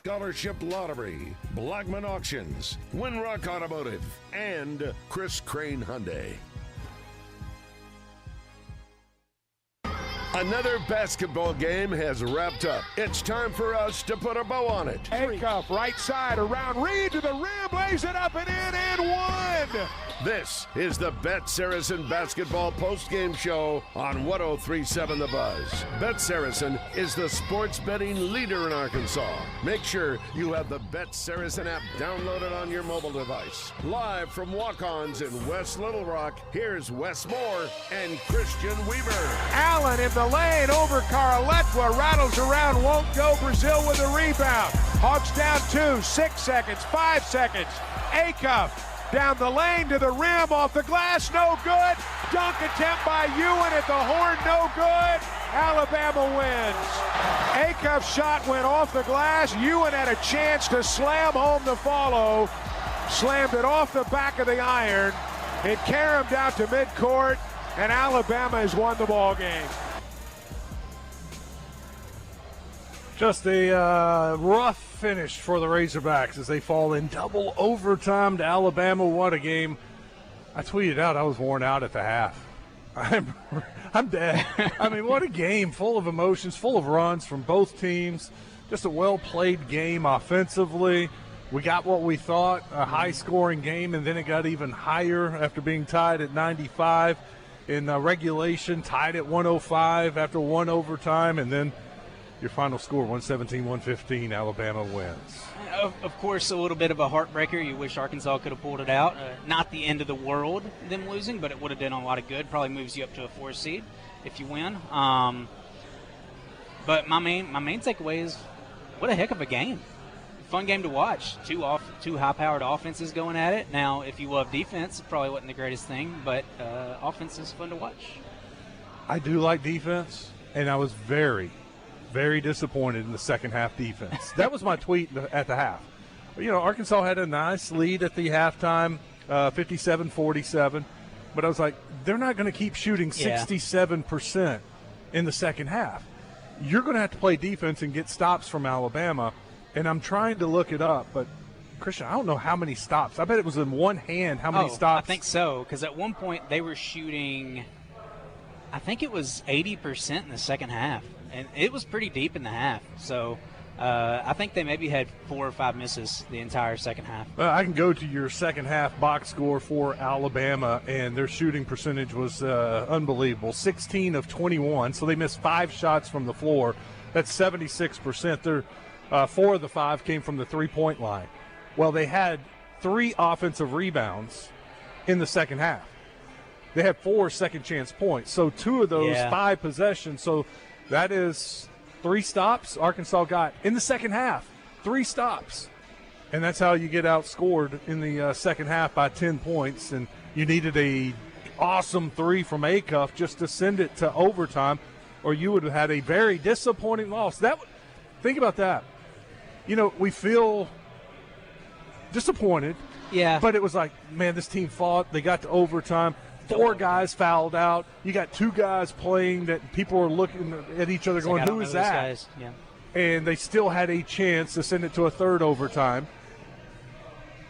Scholarship Lottery, Blackman Auctions, Winrock Automotive, and Chris Crane Hyundai. Another basketball game has wrapped up. It's time for us to put a bow on it. Acuff, right side, around Reed to the rim, lays it up and in, and one. This is the Bet Saracen Basketball Postgame Show on 103.7 The Buzz. Bet Saracen is the sports betting leader in Arkansas. Make sure you have the Bet Saracen app downloaded on your mobile device. Live from Wak Ons in West Little Rock, here's Wess Moore and Christian Weaver. Allen in the lane over Carletwa, rattles around, won't go. Brazil with a rebound. Hawks down 2, 6 seconds, 5 seconds. Acuff down the lane to the rim, off the glass, no good. Dunk attempt by Ewan at the horn, no good. Alabama wins. Acuff's shot went off the glass. Ewan had a chance to slam home the follow. Slammed it off the back of the iron. It caromed out to midcourt, and Alabama has won the ball game. Just a rough finish for the Razorbacks as they fall in double overtime to Alabama. What a game. I tweeted out I was worn out at the half. I'm dead. I mean, what a game, full of emotions, full of runs from both teams. Just a well-played game offensively. We got what we thought, a high-scoring game, and then it got even higher after being tied at 95 in regulation, tied at 105 after one overtime, and then your final score, 117-115, Alabama wins. Of course, a little bit of a heartbreaker. You wish Arkansas could have pulled it out. Not the end of the world, them losing, but it would have done a lot of good. Probably moves you up to a 4 seed if you win. But my main takeaway is, what a heck of a game. Fun game to watch. Two high-powered offenses going at it. Now, if you love defense, it probably wasn't the greatest thing, but offense is fun to watch. I do like defense, and I was very disappointed in the second half defense. That was my tweet at the half. You know, Arkansas had a nice lead at the halftime, 57-47, but I was like, they're not going to keep shooting 67% in the second half. You're going to have to play defense and get stops from Alabama, and I'm trying to look it up, but Christian, I don't know how many stops. I bet it was in one hand how many stops. I think so, because at one point they were shooting, I think it was 80% in the second half. And it was pretty deep in the half. So I think they maybe had 4 or 5 misses the entire second half. Well, I can go to your second half box score for Alabama, and their shooting percentage was unbelievable, 16 of 21. So they missed 5 shots from the floor. That's 76%. Their 4 of the 5 came from the three-point line. Well, they had 3 offensive rebounds in the second half. They had 4 second-chance points. So 2 of those 5 possessions. So that is 3 stops Arkansas got in the second half. 3 stops. And that's how you get outscored in the second half by 10 points. And you needed a awesome 3 from Acuff just to send it to overtime, or you would have had a very disappointing loss. Think about that. You know, we feel disappointed. Yeah. But it was like, man, this team fought. They got to overtime. 4 guys fouled out. You got 2 guys playing that people are looking at each other going, who is that? Yeah. And they still had a chance to send it to a third overtime.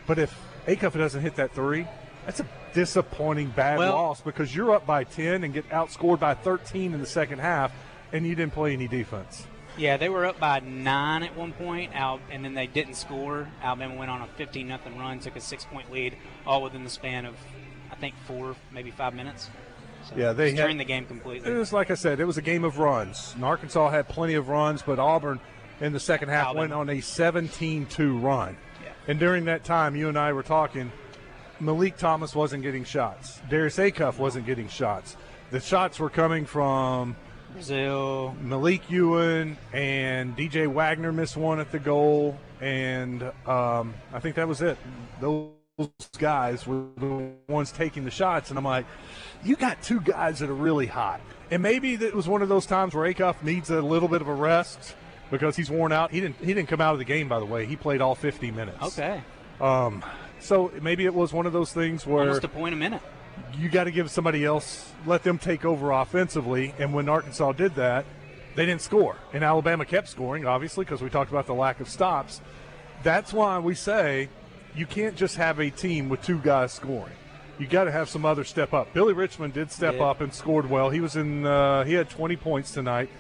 But if Acuff doesn't hit that 3, that's a disappointing bad loss, because you're up by 10 and get outscored by 13 in the second half, and you didn't play any defense. Yeah, they were up by 9 at one point, and then they didn't score. Alabama went on a 15-0 run, took a 6-point lead, all within the span of, I think, 4, maybe 5 minutes. So yeah, they turned the game completely. It was, like I said, it was a game of runs. And Arkansas had plenty of runs, but Auburn in the second half went on a 17-2 run. Yeah. And during that time, you and I were talking, Malik Thomas wasn't getting shots. Darius Acuff wasn't getting shots. The shots were coming from Brazil, Malik Ewan, and DJ Wagner missed one at the goal, and I think that was it. Those guys were the ones taking the shots, and I'm like, you got 2 guys that are really hot. And maybe that was one of those times where Acuff needs a little bit of a rest because he's worn out. He didn't come out of the game, by the way. He played all 50 minutes. Okay. So maybe it was one of those things where almost a point a minute. You got to give somebody else, let them take over offensively. And when Arkansas did that, They didn't score. And Alabama kept scoring, obviously, because we talked about the lack of stops. That's why we say you can't just have a team with two guys scoring. You got to have some other step up. Billy Richmond did step up and scored well. He was he had 20 points tonight.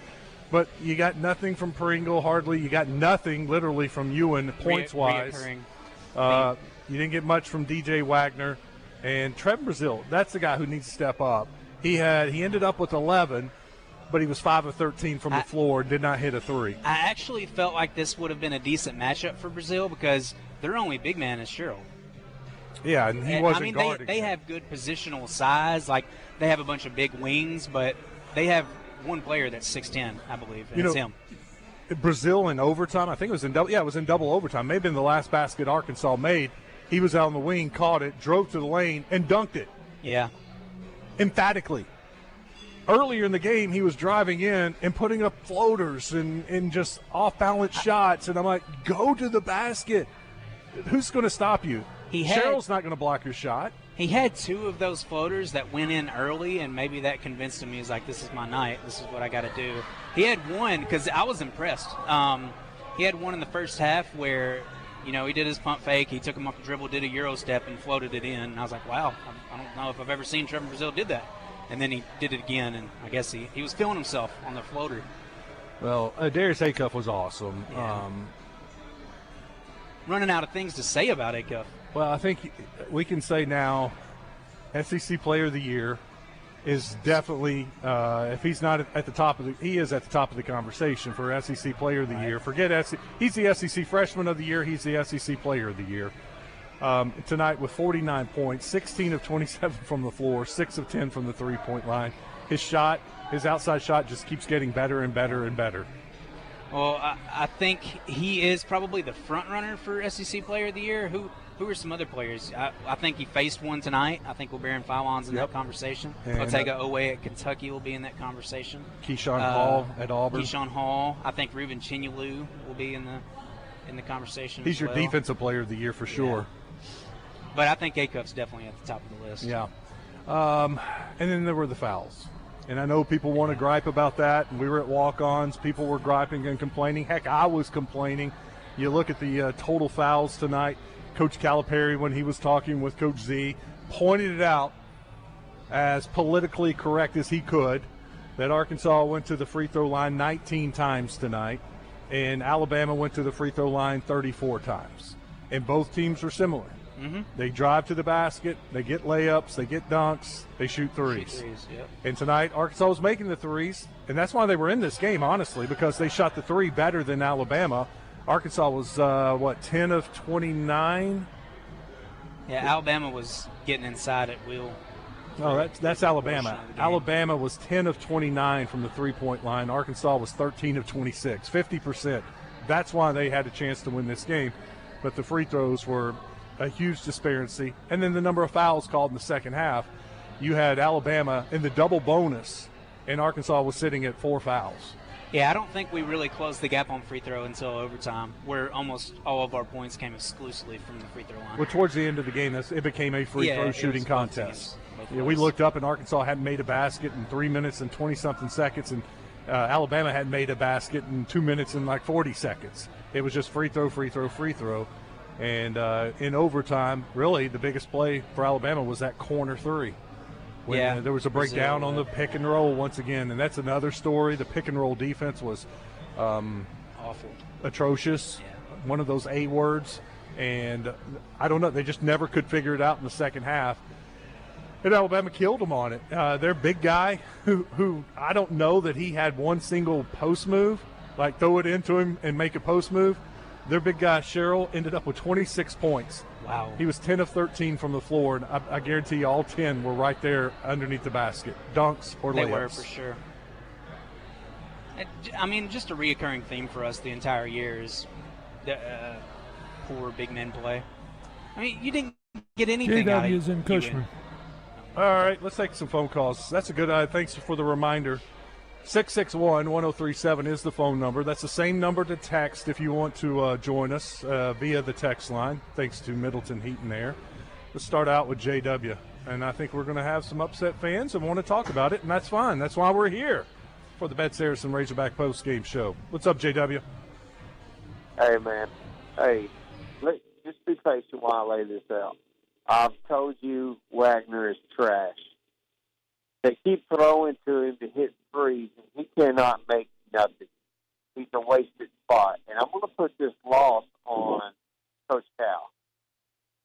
But you got nothing from Pringle, hardly. You got nothing, literally, from Ewan points-wise. You didn't get much from DJ Wagner. And Trevor Brazile, that's the guy who needs to step up. He ended up with 11, but he was 5 of 13 from the floor and did not hit a three. I actually felt like this would have been a decent matchup for Brazile because their only big man is Sherrill. Yeah, and he wasn't guarding. They have good positional size. Like, they have a bunch of big wings, but they have one player that's 6'10", I believe, and it's him. Brazile in overtime, I think it was in double. Yeah, it was in double overtime. Maybe in the last basket Arkansas made. He was out on the wing, caught it, drove to the lane, and dunked it. Yeah. Emphatically. Earlier in the game, he was driving in and putting up floaters and just off-balance shots. And I'm like, go to the basket. Who's going to stop you? Sherrill's not going to block your shot. He had 2 of those floaters that went in early, and maybe that convinced him. He was like, this is my night. This is what I got to do. He had one, because I was impressed. He had one in the first half where, he did his pump fake. He took him off the dribble, did a Euro step, and floated it in. And I was like, wow, I don't know if I've ever seen Trevor Brazile did that. And then he did it again, and I guess he was feeling himself on the floater. Well, Darius Acuff was awesome. Yeah. Running out of things to say about Acuff. Well, I think we can say now SEC Player of the Year is definitely, if he's not at the top he is at the top of the conversation for SEC Player of the Year. Forget SEC. He's the SEC Freshman of the Year. He's the SEC Player of the Year. Tonight with 49 points, 16 of 27 from the floor, 6 of 10 from the three-point line. His outside shot just keeps getting better and better and better. Well, I think he is probably the front runner for SEC Player of the Year. Who are some other players? I think he faced one tonight. I think Wilberin Fawon's in that conversation. Otega Owe at Kentucky will be in that conversation. Keyshawn Hall at Auburn. Keyshawn Hall. I think Ruben Chinyelu will be in the conversation. He's your defensive player of the year for sure. Yeah. But I think Acuff's definitely at the top of the list. Yeah. And then there were the fouls. And I know people want to gripe about that. And we were at Walk-Ons. People were griping and complaining. Heck, I was complaining. You look at the total fouls tonight. Coach Calipari, when he was talking with Coach Z, pointed it out as politically correct as he could that Arkansas went to the free throw line 19 times tonight, and Alabama went to the free throw line 34 times. And both teams are similar. Mm-hmm. They drive to the basket, they get layups, they get dunks, they shoot threes. Yep. And tonight, Arkansas was making the threes, and that's why they were in this game, honestly, because they shot the three better than Alabama. Arkansas was, 10 of 29? Yeah, Alabama was getting inside at will. No, that's Alabama. Alabama was 10 of 29 from the three-point line. Arkansas was 13 of 26, 50%. That's why they had a chance to win this game. But the free throws were a huge disparity. And then the number of fouls called in the second half. You had Alabama in the double bonus, and Arkansas was sitting at 4 fouls. Yeah, I don't think we really closed the gap on free throw until overtime, where almost all of our points came exclusively from the free throw line. Well, towards the end of the game, it became a free throw shooting contest. Yeah, we looked up, and Arkansas hadn't made a basket in 3 minutes and 20-something seconds, and Alabama hadn't made a basket in 2 minutes and 40 seconds. It was just free throw, free throw, free throw. And in overtime, really, the biggest play for Alabama was that corner three. When there was a breakdown on the pick and roll once again, and that's another story. The pick and roll defense was awful, atrocious, one of those A words, and I don't know. They just never could figure it out in the second half. And Alabama killed them on it. Their big guy, who I don't know that he had one single post move, like throw it into him and make a post move. Their big guy, Sherrill, ended up with 26 points. Wow. He was 10 of 13 from the floor, and I guarantee you all 10 were right there underneath the basket, dunks or layups. They were, for sure. I mean, just a reoccurring theme for us the entire year is poor big men play. I mean, you didn't get anything out of JW in Cushman. All right, let's take some phone calls. That's a good thanks for the reminder. 661-1037 is the phone number. That's the same number to text if you want to join us via the text line, thanks to Middleton Heat and Air. Let's start out with JW, and I think we're going to have some upset fans and want to talk about it, and that's fine. That's why we're here. for the Bet Saracen Razorback postgame show. What's up, JW? Hey, man. Hey, just be patient while I lay this out. I've told you Wagner is trash. They keep throwing to him to hit threes, and he cannot make nothing. He's a wasted spot. And I'm going to put this loss on Coach Cal.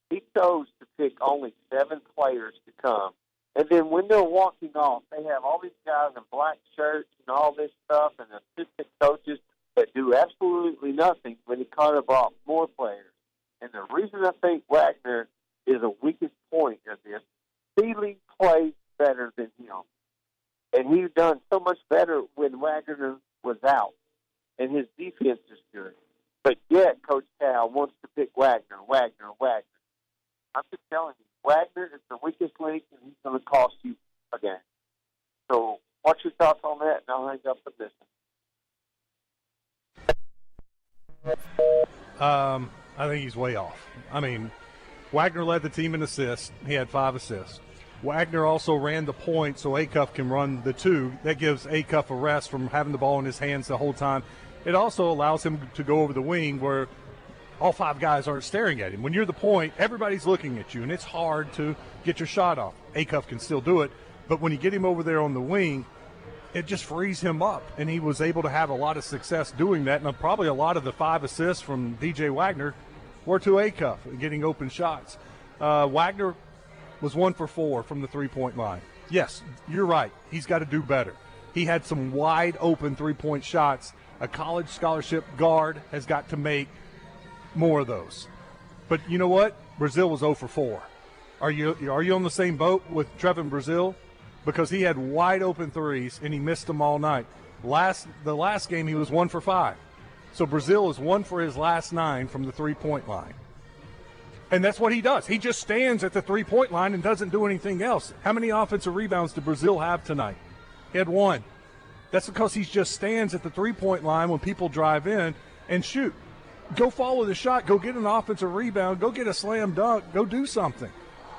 He chose to pick only 7 players to come. And then when they're walking off, they have all these guys in black shirts and all this stuff and assistant coaches that do absolutely nothing when he could have brought more players. And the reason I think Wagner is the weakest point of this, Seeley plays better than him. And he's done so much better when Wagner was out. And his defense is good. But yet, Coach Cal wants to pick Wagner. I'm just telling you, Wagner is the weakest link, and he's going to cost you a game. So what's your thoughts on that? And I'll hang up and listen. I think he's way off. I mean, Wagner led the team in assists. He had 5 assists. Wagner also ran the point so Acuff can run the 2. That gives Acuff a rest from having the ball in his hands the whole time. It also allows him to go over the wing where all 5 guys aren't staring at him. When you're the point, everybody's looking at you, and it's hard to get your shot off. Acuff can still do it, but when you get him over there on the wing, it just frees him up, and he was able to have a lot of success doing that, and probably a lot of the 5 assists from DJ Wagner were to Acuff, getting open shots. Wagner was 1 for 4 from the three-point line. Yes, you're right. He's got to do better. He had some wide-open three-point shots. A college scholarship guard has got to make more of those. But you know what? Brazil was 0 for 4. Are you on the same boat with Trevin Brazil? Because he had wide-open threes, and he missed them all night. The last game, he was 1 for 5. So Brazil is 1 for his last 9 from the three-point line. And that's what he does. He just stands at the three-point line and doesn't do anything else. How many offensive rebounds did Brazil have tonight? He had 1. That's because he just stands at the three-point line when people drive in and shoot. Go follow the shot. Go get an offensive rebound. Go get a slam dunk. Go do something.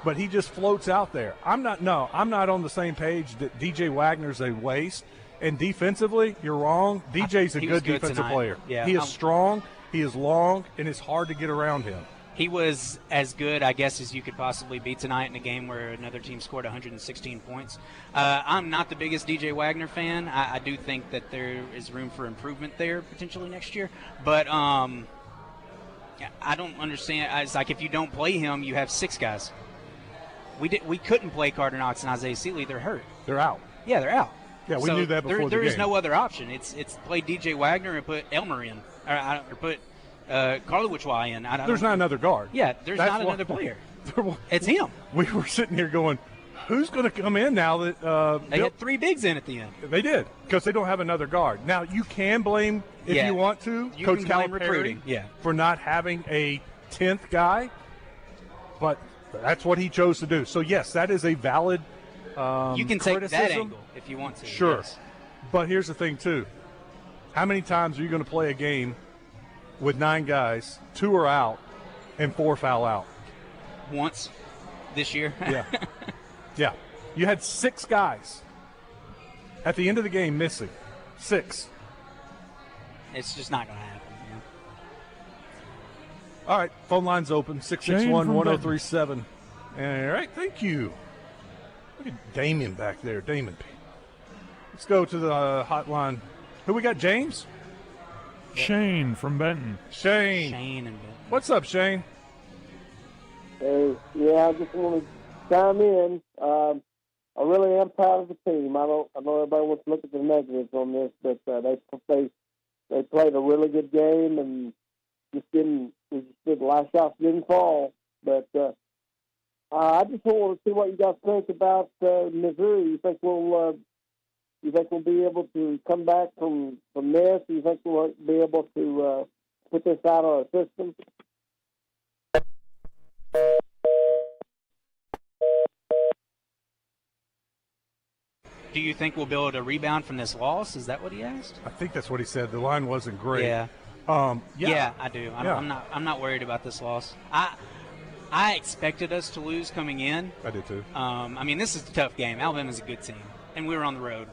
But he just floats out there. I'm not on the same page that DJ Wagner's a waste. And defensively, you're wrong. DJ's a good defensive player. Yeah, he is strong, he is long, and it's hard to get around him. He was as good, I guess, as you could possibly be tonight in a game where another team scored 116 points. I'm not the biggest DJ Wagner fan. I do think that there is room for improvement there potentially next year. But I don't understand. It's like if you don't play him, you have 6 guys. We couldn't play Carter Knox and Isaiah Seeley. They're hurt. They're out. Yeah, they're out. Yeah, we knew that before the game. There is no other option. It's play DJ Wagner and put Elmer in, or put Karlowicz in. There's not another guard. Yeah, there's not another player. It's him. We were sitting here going, who's going to come in now that they had 3 bigs in at the end? They did, because they don't have another guard. Now, you can blame, if you want to, Coach Calipari for not having a 10th guy, but that's what he chose to do. So, yes, that is a valid you can take that angle if you want to. Sure. Yes. But here's the thing, too. How many times are you going to play a game with 9 guys, 2 are out, and 4 foul out? Once this year. Yeah. Yeah. You had 6 guys at the end of the game missing. 6. It's just not going to happen. Yeah. All right. Phone line's open, 661-1037. All right. Thank you. Look at Damien back there. Damon P. Let's go to the hotline. Who we got, James? Shane from Benton. Shane and Benton. What's up, Shane? Hey, yeah, I just want to chime in. I really am proud of the team. I know everybody wants to look at the negatives on this, but they played a really good game and the last shots didn't fall. But I just want to see what you guys think about Missouri. You think we'll be able to come back from this? Do you think we'll be able to put this out of our system? Do you think we'll be able to rebound from this loss? Is that what he asked? I think that's what he said. The line wasn't great. Yeah. Yeah, I do. I'm not worried about this loss. I expected us to lose coming in. I did too. I mean, this is a tough game. Alabama's a good team, and we were on the road.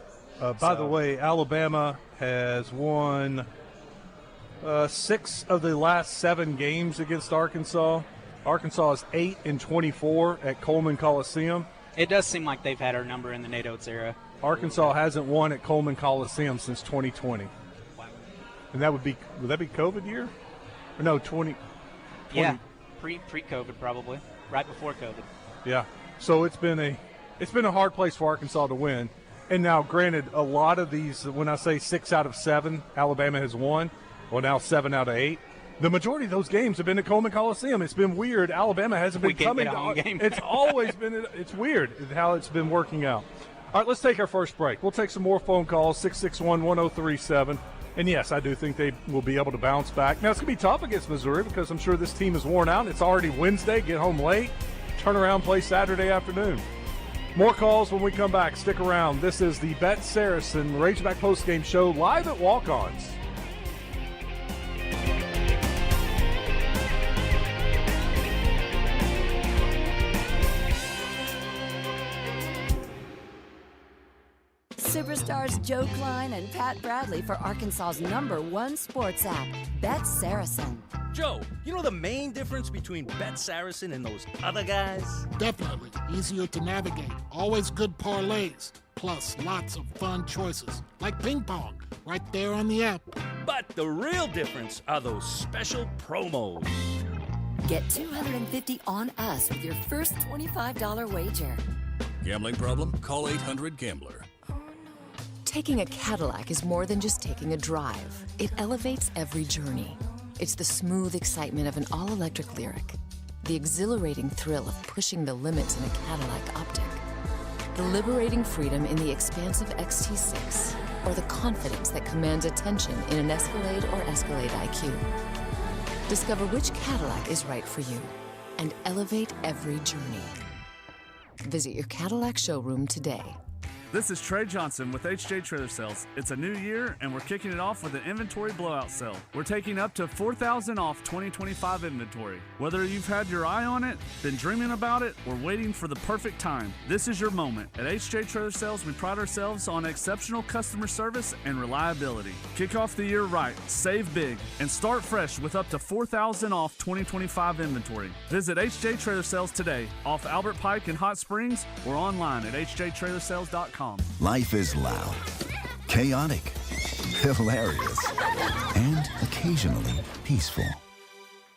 By the way, Alabama has won 6 of the last 7 games against Arkansas. Arkansas is 8-24 at Coleman Coliseum. It does seem like they've had our number in the Nate Oates era. Arkansas hasn't won at Coleman Coliseum since 2020. And would that be COVID year? Or no, 20. Yeah, pre-COVID probably, right before COVID. Yeah, so it's been a hard place for Arkansas to win. And now, granted, a lot of these, when I say 6 out of 7, Alabama has won. Well, now 7 out of 8. The majority of those games have been at Coleman Coliseum. It's been weird. Alabama hasn't been coming to home game. It's always been. It's weird how it's been working out. All right, let's take our first break. We'll take some more phone calls, 661-1037. And, yes, I do think they will be able to bounce back. Now, it's going to be tough against Missouri because I'm sure this team is worn out. It's already Wednesday. Get home late. Turn around, play Saturday afternoon. More calls when we come back. Stick around. This is the Bet Saracen Razorback Postgame Show live at Wak Ons. Superstars Joe Klein and Pat Bradley for Arkansas's #1 sports app, Bet Saracen. Joe, you know the main difference between Bet Saracen and those other guys? Definitely. Easier to navigate. Always good parlays. Plus lots of fun choices. Like ping pong. Right there on the app. But the real difference are those special promos. Get $250 on us with your first $25 wager. Gambling problem? Call 800-GAMBLER. Taking a Cadillac is more than just taking a drive. It elevates every journey. It's the smooth excitement of an all-electric Lyriq, the exhilarating thrill of pushing the limits in a Cadillac Optiq, the liberating freedom in the expansive XT6, or the confidence that commands attention in an Escalade or Escalade IQ. Discover which Cadillac is right for you and elevate every journey. Visit your Cadillac showroom today. This is Trey Johnson with HJ Trailer Sales. It's a new year, and we're kicking it off with an inventory blowout sale. We're taking up to $4,000 off 2025 inventory. Whether you've had your eye on it, been dreaming about it, or waiting for the perfect time, this is your moment. At HJ Trailer Sales, we pride ourselves on exceptional customer service and reliability. Kick off the year right, save big, and start fresh with up to $4,000 off 2025 inventory. Visit HJ Trailer Sales today, off Albert Pike in Hot Springs, or online at hjtrailersales.com. Life is loud, chaotic, hilarious, and occasionally peaceful.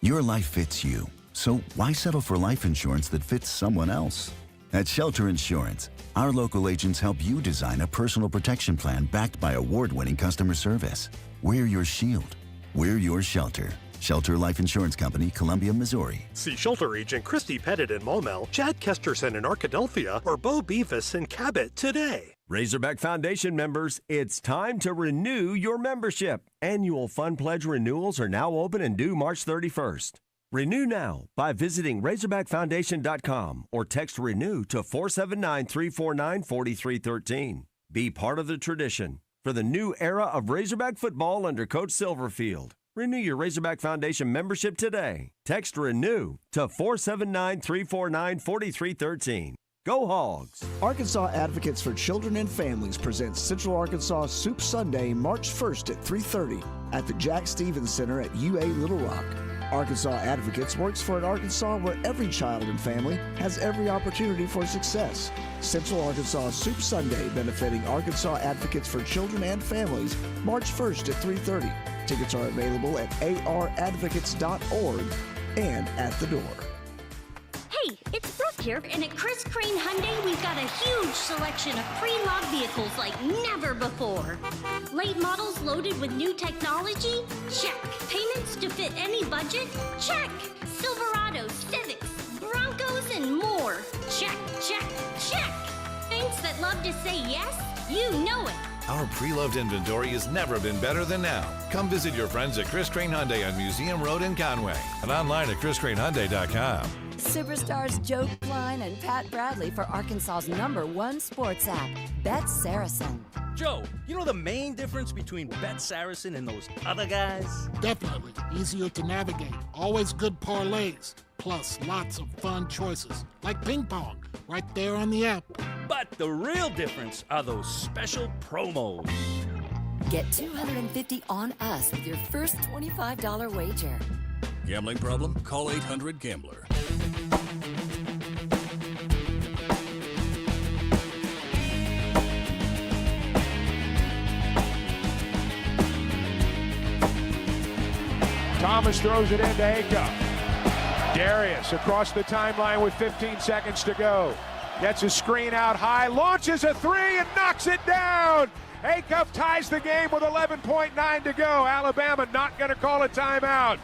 Your life fits you, so why settle for life insurance that fits someone else? At Shelter Insurance, our local agents help you design a personal protection plan backed by award-winning customer service. We're your shield. We're your shelter. Shelter Life Insurance Company, Columbia, Missouri. See Shelter Agent Christy Pettit in Maumelle, Chad Kesterson in Arkadelphia, or Bo Beavis in Cabot today. Razorback Foundation members, it's time to renew your membership. Annual Fund Pledge renewals are now open and due March 31st. Renew now by visiting RazorbackFoundation.com or text RENEW to 479-349-4313. Be part of the tradition for the new era of Razorback football under Coach Silverfield. Renew your Razorback Foundation membership today. Text RENEW to 479-349-4313. Go Hogs! Arkansas Advocates for Children and Families presents Central Arkansas Soup Sunday, March 1st at 3:30 at the Jack Stevens Center at UA Little Rock. Arkansas Advocates works for an Arkansas where every child and family has every opportunity for success. Central Arkansas Soup Sunday benefiting Arkansas Advocates for Children and Families, March 1st at 3:30. Tickets are available at aradvocates.org and at the door. Hey, it's Brooke here, and at Chris Crane Hyundai, we've got a huge selection of pre-loved vehicles like never before. Late models loaded with new technology? Check. Payments to fit any budget? Check. Silverados, Civics, Broncos, and more. Check, check, check. Saints that love to say yes? You know it. Our pre-loved inventory has never been better than now. Come visit your friends at Chris Crane Hyundai on Museum Road in Conway and online at chriscranehyundai.com. Superstars Joe Klein and Pat Bradley for Arkansas's #1 sports app, Bet Saracen. Joe, you know the main difference between Bet Saracen and those other guys? Definitely. Easier to navigate. Always good parlays. Plus lots of fun choices. Like ping pong. Right there on the app. But the real difference are those special promos. Get $250 on us with your first $25 wager. Gambling problem? Call 800-GAMBLER. Thomas throws it into Acuff. Darius across the timeline with 15 seconds to go. Gets a screen out high, launches a three and knocks it down. Acuff ties the game with 11.9 to go. Alabama not going to call a timeout.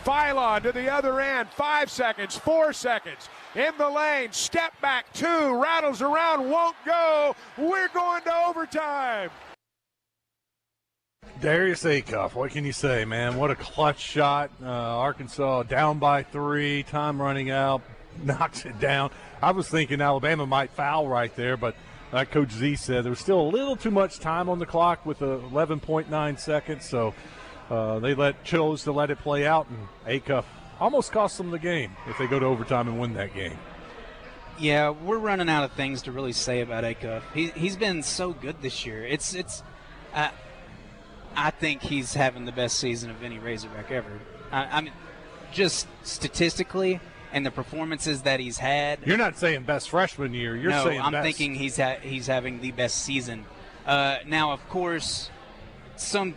Phylon to the other end, 5 seconds, 4 seconds. In the lane, step back, 2, rattles around, won't go. We're going to overtime. Darius Acuff, what can you say, man? What a clutch shot. Arkansas down by 3, time running out, knocks it down. I was thinking Alabama might foul right there, but like Coach Z said, there was still a little too much time on the clock with 11.9 seconds, so they chose to let it play out, and Acuff almost cost them the game if they go to overtime and win that game. Yeah, we're running out of things to really say about Acuff. He's been so good this year. I think he's having the best season of any Razorback ever. I mean, just statistically and the performances that he's had. You're not saying best freshman year. You're saying I'm best. thinking he's having the best season. Now, of course, some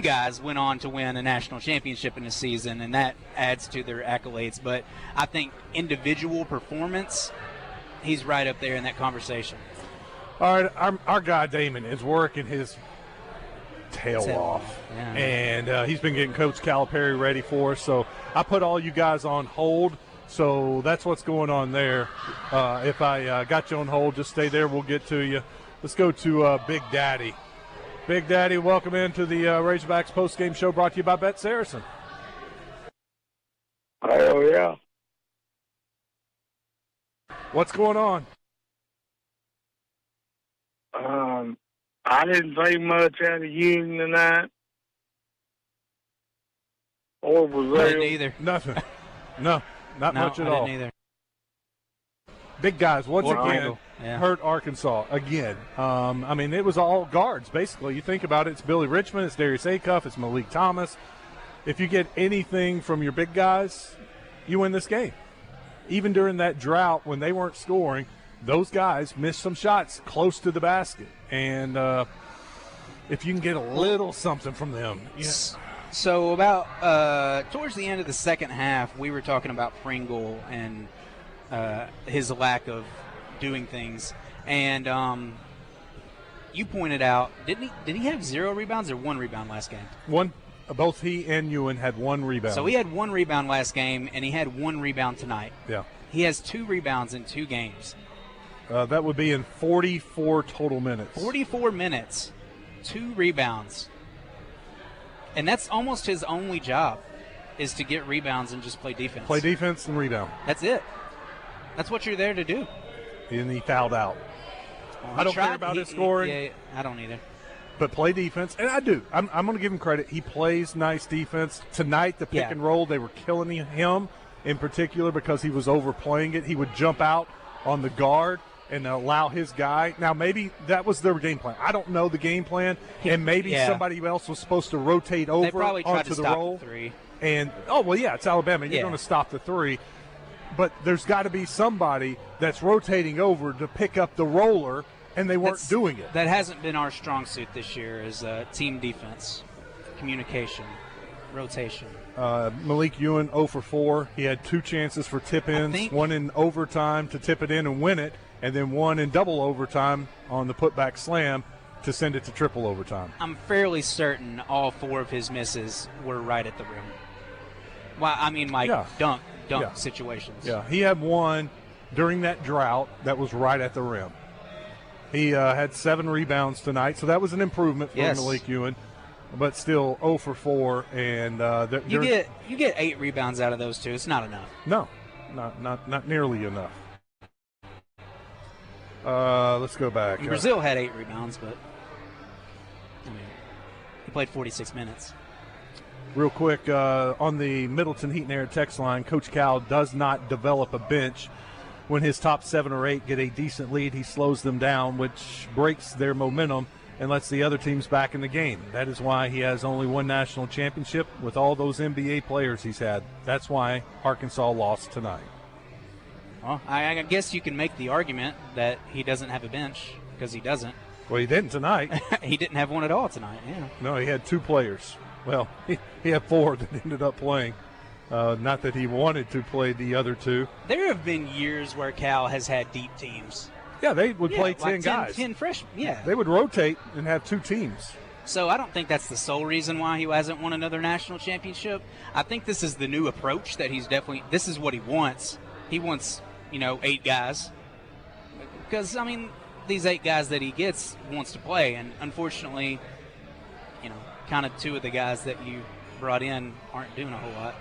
guys went on to win a national championship in a season, and that adds to their accolades. But I think individual performance, he's right up there in that conversation. All right, our guy Damon is working his tail off, yeah. And he's been getting Coach Calipari ready for us. So I put all you guys on hold. So that's what's going on there. If I got you on hold, just stay there. We'll get to you. Let's go to Big Daddy. Big Daddy, welcome into the Razorbacks postgame show brought to you by Bet Saracen. Oh, yeah. What's going on? I didn't think much out of Union tonight. Or was I there? didn't either. Nothing. No, not much at all. I didn't either. Big guys, once Or again, Angle. Yeah. hurt Arkansas again. I mean, it was all guards, basically. You think about it, it's Billy Richmond, it's Darius Acuff, it's Malik Thomas. If you get anything from your big guys, you win this game. Even during that drought when they weren't scoring, those guys missed some shots close to the basket. And if you can get a little something from them. Yes. So about towards the end of the second half, we were talking about Pringle and his lack of doing things. And you pointed out, did he have 0 rebounds or 1 rebound last game? One. Both he and Ewan had 1 rebound. So he had 1 rebound last game, and he had 1 rebound tonight. Yeah. He has 2 rebounds in 2 games. That would be in 44 total minutes. 44 minutes, 2 rebounds. And that's almost his only job, is to get rebounds and just play defense. Play defense and rebound. That's it. That's what you're there to do. And he fouled out. I don't care about his scoring. Yeah, I don't either. But play defense, and I do. I'm going to give him credit. He plays nice defense. Tonight, the pick and roll, they were killing him in particular because he was overplaying it. He would jump out on the guard and allow his guy. Now, maybe that was their game plan. I don't know the game plan, and maybe somebody else was supposed to rotate over they probably tried onto to the stop roll. The 3. And, it's Alabama. You're going to stop the 3. But there's got to be somebody that's rotating over to pick up the roller, and they weren't doing it. That hasn't been our strong suit this year is team defense, communication, rotation. Malik Ewan 0 for 4. He had 2 chances for tip-ins, 1 in overtime to tip it in and win it, and then 1 in double overtime on the putback slam to send it to triple overtime. I'm fairly certain all 4 of his misses were right at the rim. Well, I mean, dunk situations. Yeah, he had 1 during that drought that was right at the rim. He had 7 rebounds tonight, so that was an improvement for Malik Ewan, but still 0 for 4. And you get 8 rebounds out of those 2. It's not enough. No, not nearly enough. Let's go back. Brazil had 8 rebounds, but he played 46 minutes. Real quick, on the Middleton Heat and Air text line, Coach Cal does not develop a bench. when his top 7 or 8 get a decent lead, he slows them down, which breaks their momentum and lets the other teams back in the game. That is why he has only one national championship with all those NBA players he's had. That's why Arkansas lost tonight. Well, I guess you can make the argument that he doesn't have a bench, because he doesn't. Well, he didn't tonight. He didn't have one at all tonight, yeah. No, he had 2 players. Well, he had 4 that ended up playing. Not that he wanted to play the other 2. There have been years where Cal has had deep teams. Yeah, they would play 10 like guys. 10 freshmen, yeah. They would rotate and have 2 teams. So I don't think that's the sole reason why he hasn't won another national championship. I think this is the new approach that this is what he wants. He wants, 8 guys. Because, these 8 guys that he gets wants to play. And unfortunately, kind of 2 of the guys that you brought in aren't doing a whole lot.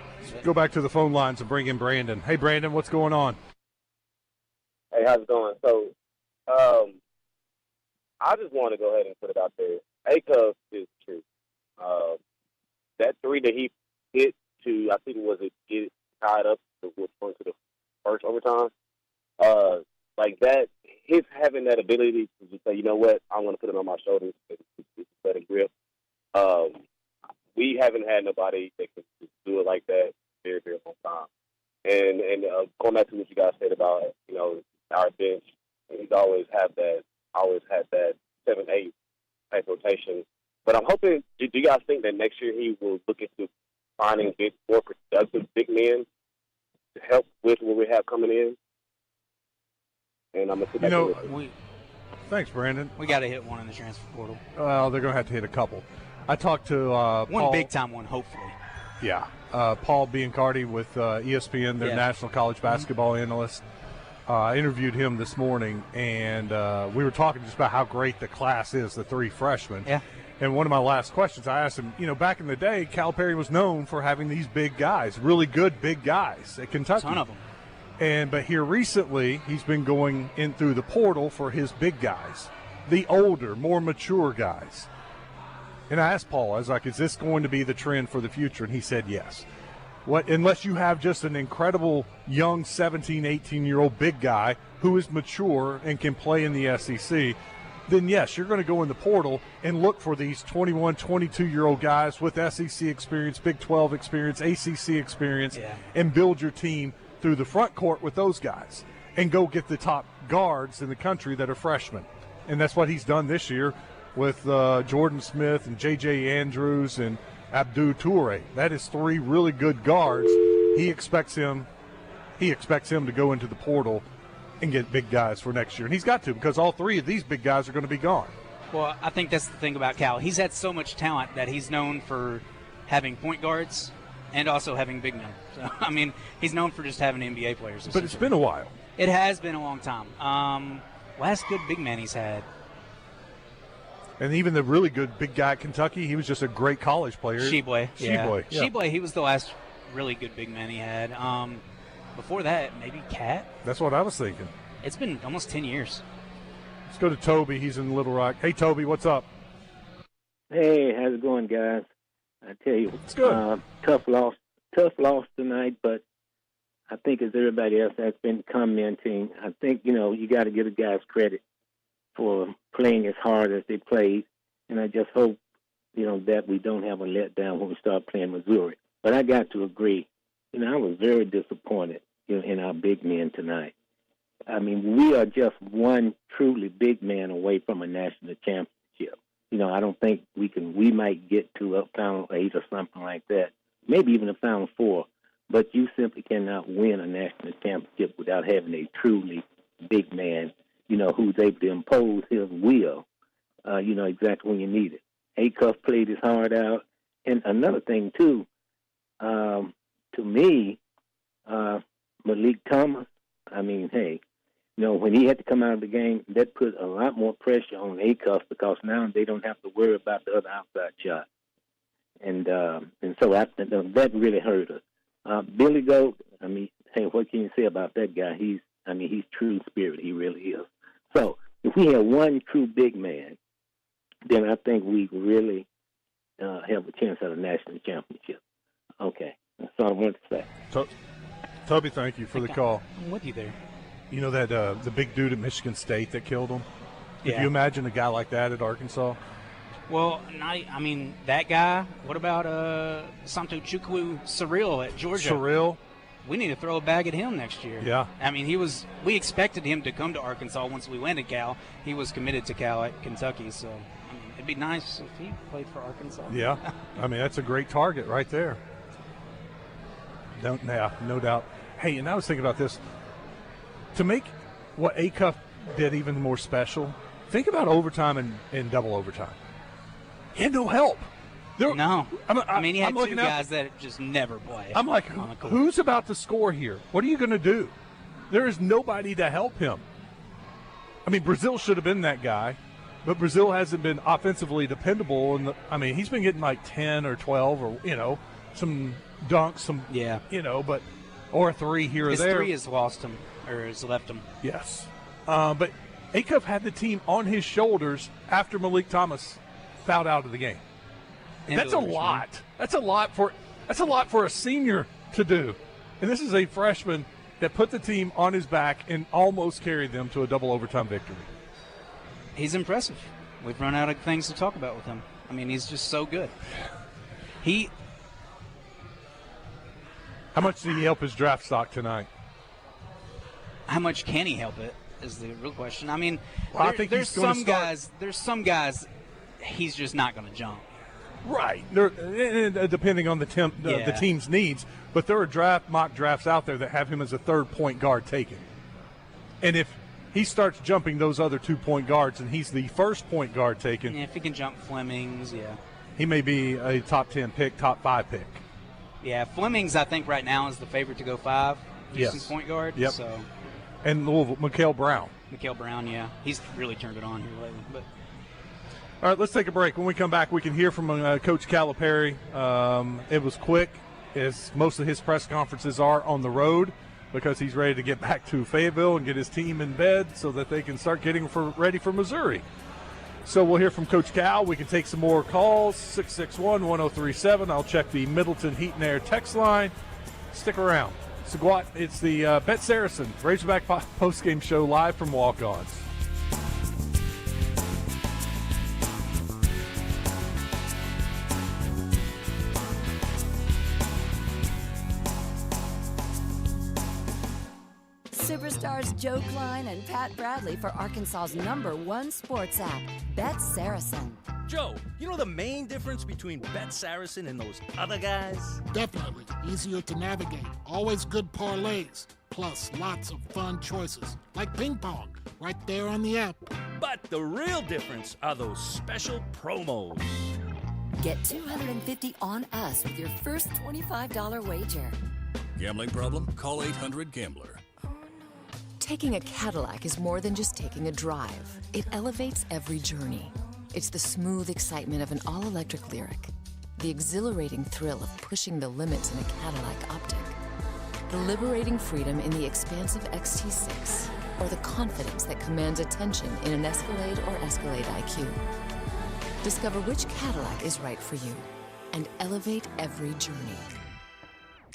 Go back to the phone lines and bring in Brandon. Hey, Brandon, what's going on? Hey, how's it going? So, I just want to go ahead and put it out there. Acuff is true. That 3 that he hit to, I think it get tied up to the first overtime. Like that, his having that ability to just say, you know what, I'm going to put it on my shoulders and just let it grip. We haven't had nobody that can just do it like that very, very long time. And going back to what you guys said about, our bench, he's always had that 7-8 type rotation. But I'm hoping, do you guys think that next year he will look into finding more productive big men to help with what we have coming in? And I'm going to sit back thanks, Brandon. We got to hit one in the transfer portal. Well, they're going to have to hit a couple. I talked to one Paul, big-time one, hopefully. Yeah. Paul Biancardi with ESPN, their national college basketball analyst. I interviewed him this morning, and we were talking just about how great the class is, the 3 freshmen. Yeah. And one of my last questions, I asked him, back in the day, Calipari was known for having these big guys, really good big guys at Kentucky. A ton of them. But here recently, he's been going in through the portal for his big guys, the older, more mature guys. And I asked Paul, I was like, is this going to be the trend for the future? And he said yes. Unless you have just an incredible young 17, 18-year-old big guy who is mature and can play in the SEC, then yes, you're going to go in the portal and look for these 21, 22-year-old guys with SEC experience, Big 12 experience, ACC experience, and build your team through the front court with those guys and go get the top guards in the country that are freshmen. And that's what he's done this year with Jordan Smith and J.J. Andrews and Abdou Toure. That is 3 really good guards. He expects him to go into the portal and get big guys for next year. And he's got to, because all 3 of these big guys are going to be gone. Well, I think that's the thing about Cal. He's had so much talent that he's known for having point guards and also having big men. So, he's known for just having NBA players. But it's been a while. It has been a long time. Last good big man he's had. And even the really good big guy at Kentucky, he was just a great college player. Sheboy. Sheboy, he was the last really good big man he had. Before that, maybe Cat. That's what I was thinking. It's been almost 10 years. Let's go to Toby. He's in Little Rock. Hey, Toby, what's up? Hey, how's it going, guys? I tell you, it's good. Tough loss tonight, but I think as everybody else has been commenting, I think, you got to give the guys credit for playing as hard as they played, and I just hope, that we don't have a letdown when we start playing Missouri. But I got to agree. I was very disappointed, in our big men tonight. We are just one truly big man away from a national championship. I don't think we might get to a Final 8 or something like that, maybe even a Final 4, but you simply cannot win a national championship without having a truly big man, who's able to impose his will, exactly when you need it. Acuff played his heart out. And another thing, too, to me, Malik Thomas, when he had to come out of the game, that put a lot more pressure on Acuff because now they don't have to worry about the other outside shot. And so that really hurt us. Billy Goat, what can you say about that guy? He's true spirit. He really is. So if we have one true big man, then I think we really have a chance at a national championship. Okay, that's all I wanted to say. Toby, thank you for the call. I'm with you there. You know that the big dude at Michigan State that killed him? Could Yeah. you imagine a guy like that at Arkansas? Well, that guy. What about Santo Chukwu Surreal at Georgia? Surreal? We need to throw a bag at him next year. Yeah. I mean, we expected him to come to Arkansas once we landed Cal. He was committed to Cal at Kentucky, so it'd be nice if he played for Arkansas. Yeah. I mean, that's a great target right there. No doubt. Hey, and I was thinking about this. To make what Acuff did even more special, think about overtime and double overtime. He had no help. He had two guys that just never play. I'm like, who's about to score here? What are you going to do? There is nobody to help him. I mean, Brazil should have been that guy, but Brazil hasn't been offensively dependable. He's been getting like 10 or 12 or, some dunks, but or a 3 here or His there. 3 has lost him, or has left him. Yes. But Acuff had the team on his shoulders after Malik Thomas fouled out of the game. That's a lot. That's a lot for a senior to do. And this is a freshman that put the team on his back and almost carried them to a double overtime victory. He's impressive. We've run out of things to talk about with him. I mean, he's just so good. How much did he help his draft stock tonight? How much can he help it is the real question. I mean, I think there's some guys he's just not going to jump. Right. Depending on the team's needs. But there are mock drafts out there that have him as a third point guard taken. And if he starts jumping those other 2 point guards and he's the first point guard taken. Yeah, if he can jump Flemings, he may be a top 10 pick, top 5 pick. Yeah, Flemings, I think right now is the favorite to go 5. Houston's point guard. Yep. So. And Louisville, Mikael Brown. Yeah. He's really turned it on here lately. But. All right, let's take a break. When we come back, we can hear from Coach Calipari. It was quick, as most of his press conferences are on the road, because he's ready to get back to Fayetteville and get his team in bed so that they can start getting ready for Missouri. So we'll hear from Coach Cal. We can take some more calls, 661-1037. I'll check the Middleton Heat and Air text line. Stick around. It's the Bet Saracen Razorback postgame show live from Wak Ons. Superstars Joe Klein and Pat Bradley for Arkansas's #1 sports app, Bet Saracen. Joe, you know the main difference between Bet Saracen and those other guys? Definitely. Easier to navigate. Always good parlays. Plus, lots of fun choices. Like ping pong. Right there on the app. But the real difference are those special promos. Get $250 on us with your first $25 wager. Gambling problem? Call 800-GAMBLER. Taking a Cadillac is more than just taking a drive. It elevates every journey. It's the smooth excitement of an all-electric Lyriq, the exhilarating thrill of pushing the limits in a Cadillac optic, the liberating freedom in the expansive XT6, or the confidence that commands attention in an Escalade or Escalade IQ. Discover which Cadillac is right for you and elevate every journey.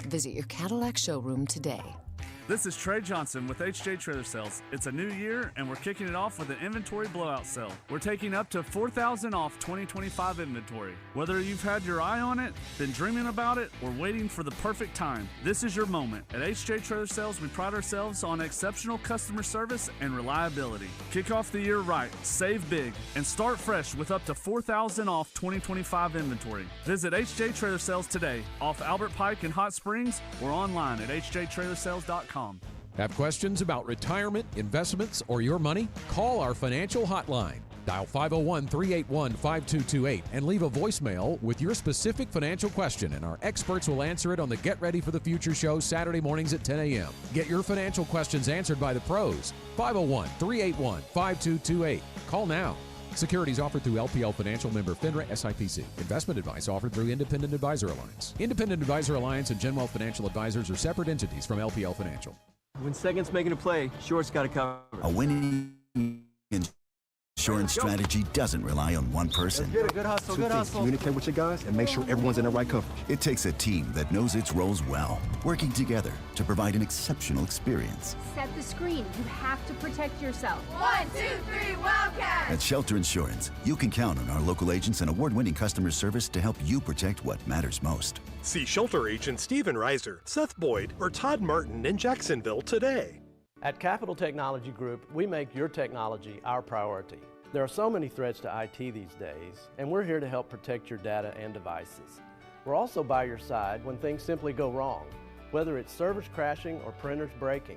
Visit your Cadillac showroom today. This is Trey Johnson with HJ Trailer Sales. It's a new year, and we're kicking it off with an inventory blowout sale. We're taking up to $4,000 off 2025 inventory. Whether you've had your eye on it, been dreaming about it, or waiting for the perfect time, this is your moment. At HJ Trailer Sales, we pride ourselves on exceptional customer service and reliability. Kick off the year right, save big, and start fresh with up to $4,000 off 2025 inventory. Visit HJ Trailer Sales today, off Albert Pike in Hot Springs, or online at hjtrailersales.com. Have questions about retirement, investments, or your money? Call our financial hotline. Dial 501-381-5228 and leave a voicemail with your specific financial question, and our experts will answer it on the Get Ready for the Future show Saturday mornings at 10 a.m. Get your financial questions answered by the pros. 501-381-5228. Call now. Securities offered through LPL Financial, member FINRA SIPC. Investment advice offered through Independent Advisor Alliance. Independent Advisor Alliance and Genwealth Financial Advisors are separate entities from LPL Financial. When second's making a play, short's got to cover. A winning insurance strategy doesn't rely on one person. Good hustle, good hustle. Communicate with your guys and make sure everyone's in the right coverage. It takes a team that knows its roles well, working together to provide an exceptional experience. Set the screen. You have to protect yourself. 1, 2, 3, Wildcat! At Shelter Insurance, you can count on our local agents and award-winning customer service to help you protect what matters most. See Shelter Agent Steven Reiser, Seth Boyd, or Todd Martin in Jacksonville today. At Capital Technology Group, we make your technology our priority. There are so many threats to IT these days, and we're here to help protect your data and devices. We're also by your side when things simply go wrong, whether it's servers crashing or printers breaking.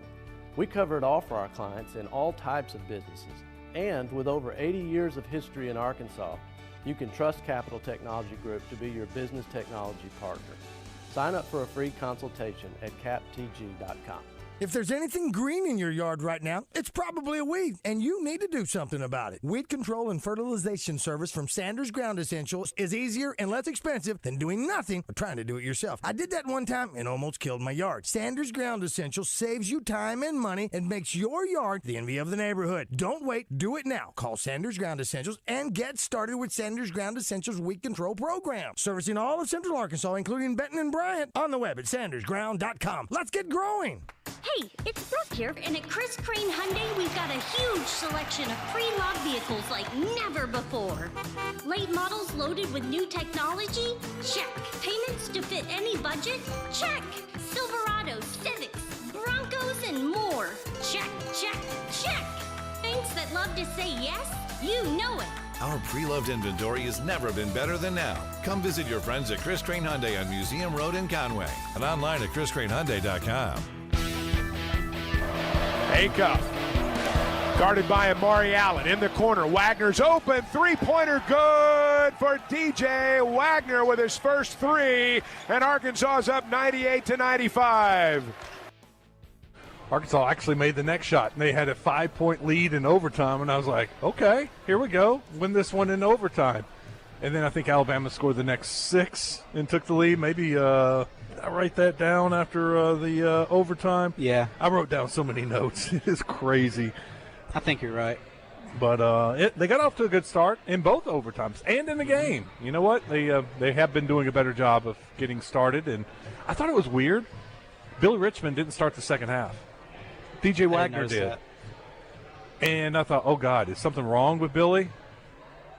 We cover it all for our clients in all types of businesses. And with over 80 years of history in Arkansas, you can trust Capital Technology Group to be your business technology partner. Sign up for a free consultation at captg.com. If there's anything green in your yard right now, it's probably a weed, and you need to do something about it. Weed control and fertilization service from Sanders Ground Essentials is easier and less expensive than doing nothing or trying to do it yourself. I did that one time and almost killed my yard. Sanders Ground Essentials saves you time and money and makes your yard the envy of the neighborhood. Don't wait, do it now. Call Sanders Ground Essentials and get started with Sanders Ground Essentials Weed Control Program. Servicing all of Central Arkansas, including Benton and Bryant, on the web at sandersground.com. Let's get growing. Hey, it's Brooke here, and at Chris Crane Hyundai, we've got a huge selection of pre-loved vehicles like never before. Late models loaded with new technology? Check. Payments to fit any budget? Check. Silverados, Civics, Broncos, and more. Check, check, check. Banks that love to say yes? You know it. Our pre-loved inventory has never been better than now. Come visit your friends at Chris Crane Hyundai on Museum Road in Conway and online at chriscranehyundai.com. Acuff, guarded by Amari Allen in the corner. Wagner's open, three-pointer good for DJ Wagner with his first three, and Arkansas's up 98-95. Arkansas actually made the next shot, and they had a 5-point lead in overtime, and I was like, okay, here we go, win this one in overtime. And then I think Alabama scored the next 6 and took the lead. Maybe I write that down after the overtime. Yeah. I wrote down so many notes. It's crazy. I think you're right. But they got off to a good start in both overtimes and in the game. You know what? They have been doing a better job of getting started. And I thought it was weird. Billy Richmond didn't start the second half. DJ Wagner did. That. And I thought, oh, God, is something wrong with Billy?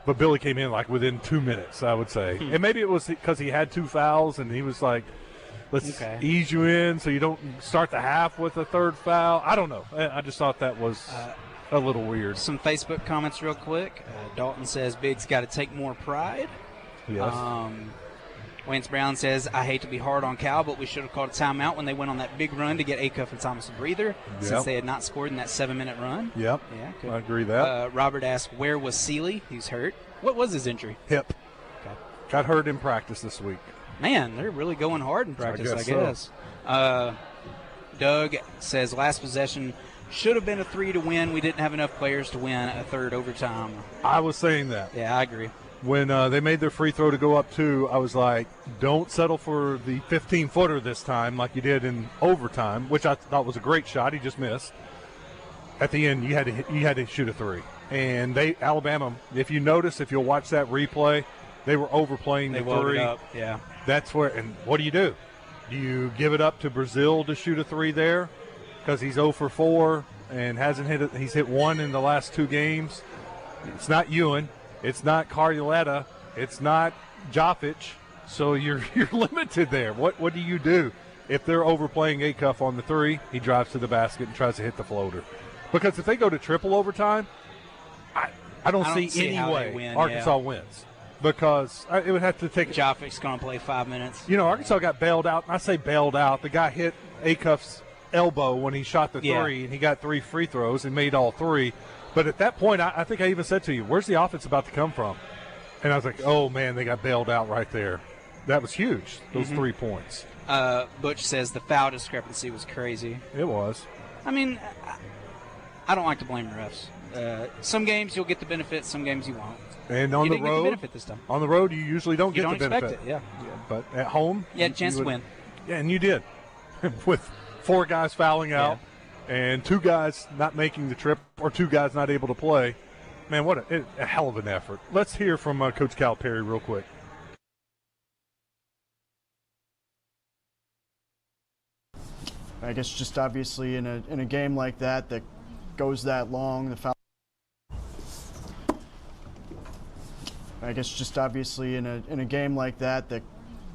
But Billy came in like within 2 minutes, I would say. And maybe it was because he had 2 fouls and he was like, let's ease you in so you don't start the half with a third foul. I don't know. I just thought that was a little weird. Some Facebook comments real quick. Dalton says Big's got to take more pride. Yes. Wayne Brown says, I hate to be hard on Cal, but we should have called a timeout when they went on that big run to get Acuff and Thomas a breather since they had not scored in that 7-minute run. Yep. Yeah, I agree with that. Robert asked, where was Seeley? He's hurt. What was his injury? Hip. Got hurt in practice this week. Man, they're really going hard in practice, I guess. Doug says, last possession should have been a 3 to win. We didn't have enough players to win a third overtime. I was saying that. Yeah, I agree. When they made their free throw to go up 2, I was like, don't settle for the 15-footer this time like you did in overtime, which I thought was a great shot. He just missed. At the end, you had to shoot a 3. And Alabama, if you notice, if you'll watch that replay, they were overplaying the 3. Up. Yeah. That's where, and what do? Do you give it up to Brazil to shoot a 3 there? Because he's 0 for 4 and hasn't hit it. He's hit 1 in the last 2 games. It's not Ewan. It's not Cardioletta. It's not Joffic. So you're limited there. What do you do? If they're overplaying Acuff on the 3, he drives to the basket and tries to hit the floater. Because if they go to triple overtime, I don't see any way Arkansas wins. Because it would have to take – Joffic's going to play 5 minutes. You know, Arkansas got bailed out. And I say bailed out. The guy hit Acuff's elbow when he shot the 3, and he got 3 free throws and made all 3. But at that point, I think I even said to you, where's the offense about to come from? And I was like, oh, man, they got bailed out right there. That was huge, those 3 points. Butch says the foul discrepancy was crazy. It was. I mean, I don't like to blame refs. Some games you'll get the benefit, some games you won't. And on the road, get the benefit this time. On the road, you usually don't get the benefit. You don't expect it, yeah. But at home, you had a chance to win. Yeah, and you did. With 4 guys fouling out and 2 guys not making the trip or 2 guys not able to play. Man, what a hell of an effort. Let's hear from Coach Calipari real quick. I guess just obviously in a game like that goes that long, the foul. I guess just obviously in a game like that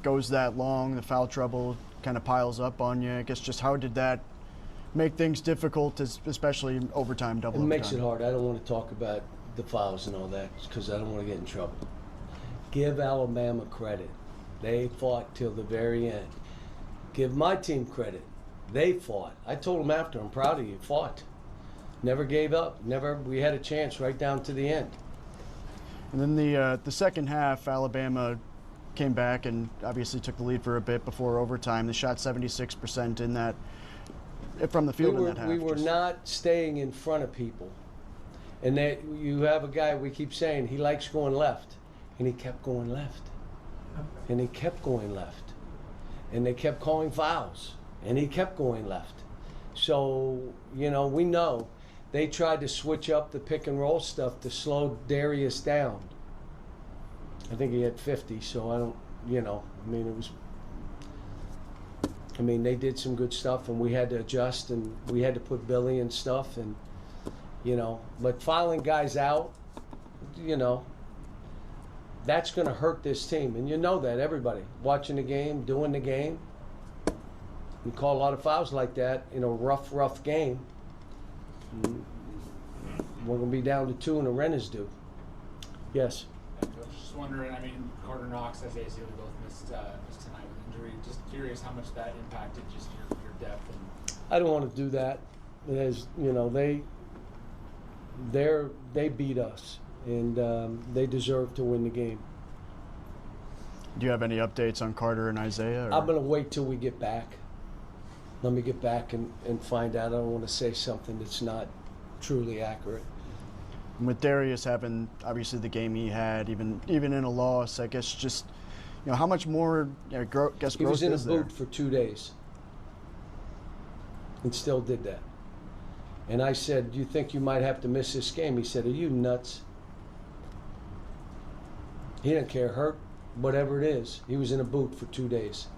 goes that long, the foul trouble kind of piles up on you. I guess just how did that make things difficult, especially overtime, double overtime? It makes it hard. I don't want to talk about the fouls and all that because I don't want to get in trouble. Give Alabama credit. They fought till the very end. Give my team credit. They fought. I told them after, I'm proud of you. Fought. Never gave up. We had a chance right down to the end. And then the second half, Alabama came back and obviously took the lead for a bit before overtime. They shot 76% in that from the field in that half. We were not staying in front of people. And you have a guy, we keep saying, he likes going left. And he kept going left. And he kept going left. And they kept calling fouls. And he kept going left. So, we know they tried to switch up the pick and roll stuff to slow Darius down. I think he had 50, so I don't, they did some good stuff, and we had to adjust, and we had to put Billy and stuff, and, but fouling guys out, that's going to hurt this team. And you know that, everybody, watching the game, doing the game. We call a lot of fouls like that in a rough game. We're going to be down to 2 and the rent is due. Yes? I was just wondering, Carter Knox, as ACL, they both missed tonight with injury. Just curious how much that impacted just your depth. I don't want to do that. As they beat us, and they deserve to win the game. Do you have any updates on Carter and Isaiah? I'm going to wait till we get back. Let me get back and find out. I don't want to say something that's not truly accurate. And with Darius having obviously the game he had, even in a loss, I guess just how much more growth is there? He was in a boot for 2 days and still did that. And I said, "Do you think you might have to miss this game?" He said, "Are you nuts?" He didn't care, hurt, whatever it is. He was in a boot for 2 days.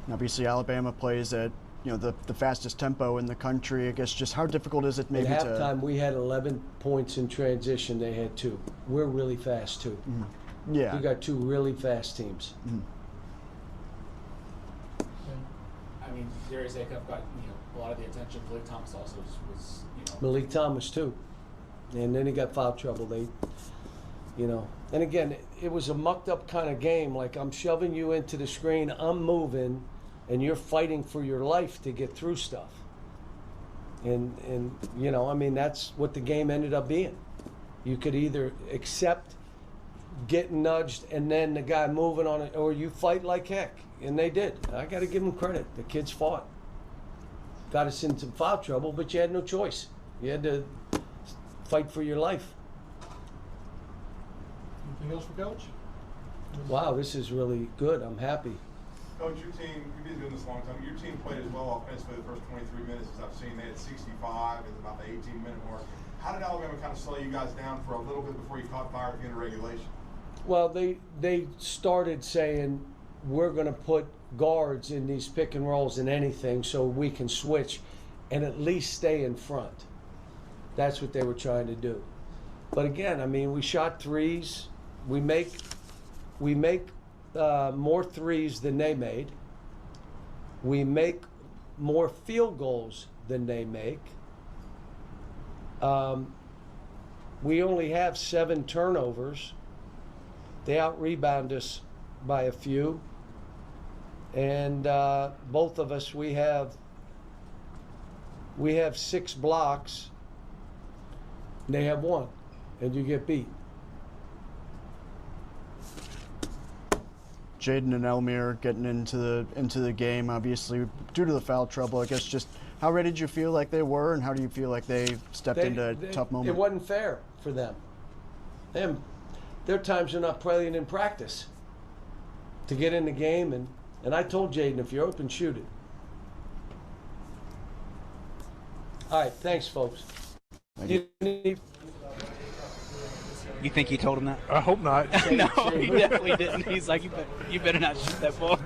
And obviously, Alabama plays at the fastest tempo in the country. I guess just how difficult is it maybe at halftime, we had 11 points in transition. They had 2. We're really fast too. Mm-hmm. Yeah, we got 2 really fast teams. Mm-hmm. Darius Acuff got a lot of the attention. Malik Thomas also was Malik Thomas too, and then he got foul trouble. And again, it was a mucked up kind of game. Like, I'm shoving you into the screen, I'm moving, and you're fighting for your life to get through stuff. And that's what the game ended up being. You could either accept getting nudged and then the guy moving on it, or you fight like heck. And they did. I got to give them credit. The kids fought. Got us into foul trouble, but you had no choice. You had to fight for your life. Anything else for Coach? Wow, this is really good. I'm happy. Coach, your team, you've been doing this a long time. Your team played as well offensively the first 23 minutes as I've seen. They had 65 at about the 18-minute mark. How did Alabama kind of slow you guys down for a little bit before you caught fire at the end of regulation? Well, they started saying, we're going to put guards in these pick and rolls and anything so we can switch and at least stay in front. That's what they were trying to do. But again, we shot threes. We make more threes than they made. We make more field goals than they make. We only have 7 turnovers. They out-rebound us by a few. And both of us, we have 6 blocks. They have 1, and you get beat. Jaden and Elmir getting into the game, obviously due to the foul trouble. I guess just how ready did you feel like they were, and how do you feel like they stepped into a tough moment? It wasn't fair for them. There are times they're not playing in practice to get in the game, and I told Jaden, if you're open, shoot it. All right, thanks, folks. Thank you. You think he told him that? I hope not. No, he definitely didn't. He's like, you better not shoot that ball.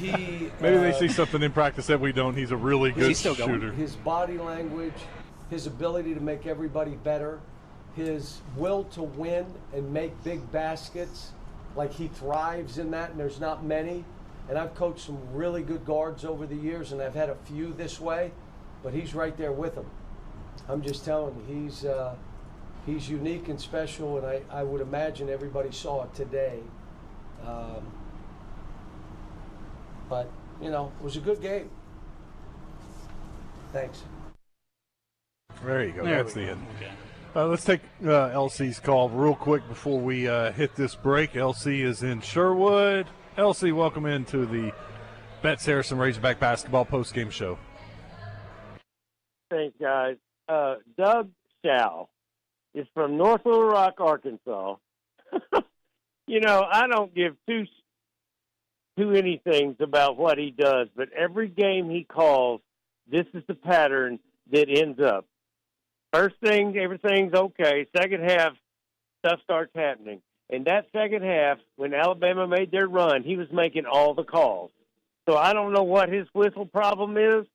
Maybe they see something in practice that we don't. He's a really good shooter. His body language, his ability to make everybody better, his will to win and make big baskets, like he thrives in that, and there's not many. And I've coached some really good guards over the years, and I've had a few this way, but he's right there with them. I'm just telling you, he's unique and special, and I would imagine everybody saw it today. But, you know, it was a good game. Thanks. There you go. There That's we the go. end. Okay. Let's take LC's call real quick before we hit this break. LC is in Sherwood. LC, welcome into the Bet Saracen Razorback Basketball postgame show. Thanks, guys. Doug Shaw is from North Little Rock, Arkansas. You know, I don't give too many things about what he does, but every game he calls, this is the pattern that ends up. First thing, everything's okay. Second half, stuff starts happening. And that second half, when Alabama made their run, he was making all the calls. So I don't know what his whistle problem is.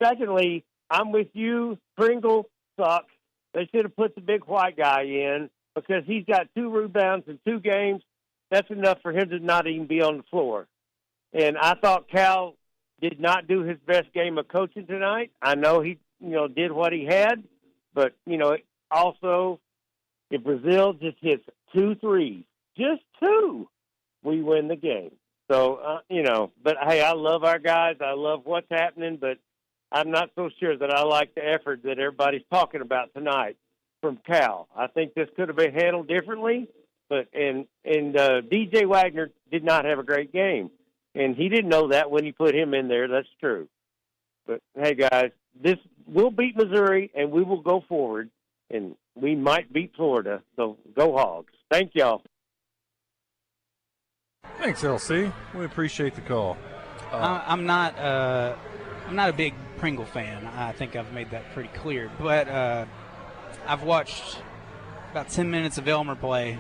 Secondly, I'm with you. Pringle sucks. They should have put the big white guy in because he's got 2 rebounds in 2 games. That's enough for him to not even be on the floor. And I thought Cal did not do his best game of coaching tonight. I know he, did what he had, but, also if Brazil just hits 2 threes, just 2, we win the game. So, but hey, I love our guys. I love what's happening, but I'm not so sure that I like the effort that everybody's talking about tonight from Cal. I think this could have been handled differently, but DJ Wagner did not have a great game, and he didn't know that when he put him in there. That's true. But hey, guys, we'll beat Missouri, and we will go forward, and we might beat Florida. So go Hogs! Thank y'all. Thanks, LC. We appreciate the call. I'm not a big Pringle fan. I think I've made that pretty clear. But I've watched about 10 minutes of Elmer play.